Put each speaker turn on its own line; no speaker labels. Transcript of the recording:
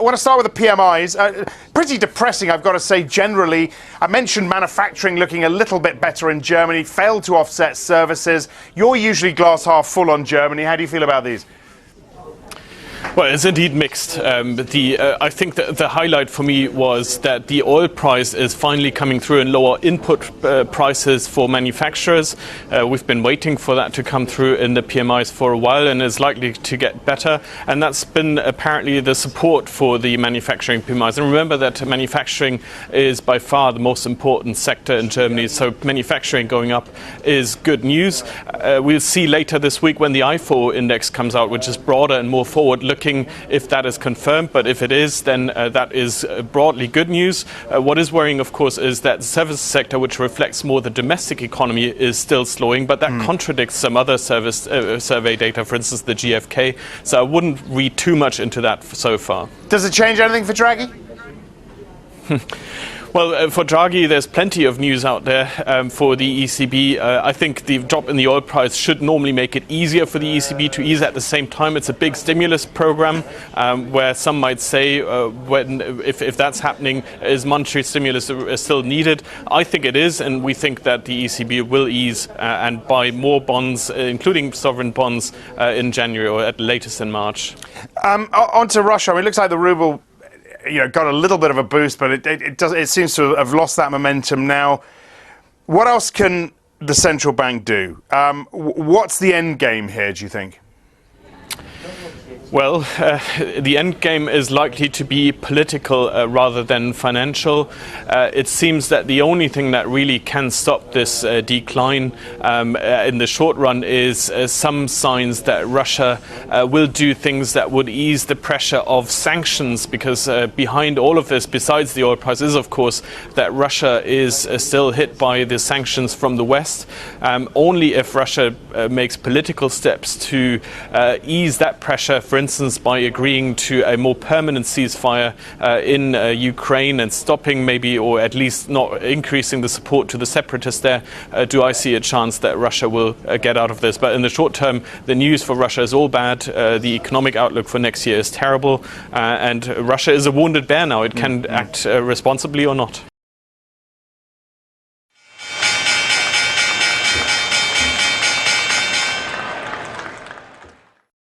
want to start with the PMIs. Pretty depressing, I've got to say, generally. I mentioned manufacturing looking a little bit better in Germany, failed to offset services. You're usually glass half full on Germany. How do you feel about these?
Well, it's indeed mixed. I think that the highlight for me was that the oil price is finally coming through in lower input prices for manufacturers. We've been waiting for that to come through in the PMIs for a while, and is likely to get better. And that's been apparently the support for the manufacturing PMIs. And remember that manufacturing is by far the most important sector in Germany. So manufacturing going up is good news. We'll see later this week when the Ifo Index comes out, which is broader and more forward-looking, if that is confirmed. But if it is, then that is broadly good news. What is worrying, of course, is that the service sector, which reflects more the domestic economy, is still slowing, but that contradicts some other survey data, for instance, the GfK. So I wouldn't read too much into that so far.
Does it change anything for Draghi?
Well, for Draghi, there's plenty of news out there for the ECB. I think the drop in the oil price should normally make it easier for the ECB to ease. At the same time, it's a big stimulus program where some might say, if that's happening, is monetary stimulus still needed? I think it is, and we think that the ECB will ease and buy more bonds, including sovereign bonds, in January or at latest in March.
On to Russia. I mean, it looks like the ruble got a little bit of a boost, but it seems to have lost that momentum now. What else can the central bank do? What's the end game here, do you think?
Well, the end game is likely to be political rather than financial. It seems that the only thing that really can stop this decline in the short run is some signs that Russia will do things that would ease the pressure of sanctions, because behind all of this, besides the oil price, is of course that Russia is still hit by the sanctions from the West. Only if Russia makes political steps to ease that pressure, for instance, by agreeing to a more permanent ceasefire in Ukraine and stopping maybe, or at least not increasing the support to the separatists there, do I see a chance that Russia will get out of this. But in the short term, the news for Russia is all bad. The economic outlook for next year is terrible, and Russia is a wounded bear now. It can act responsibly or not.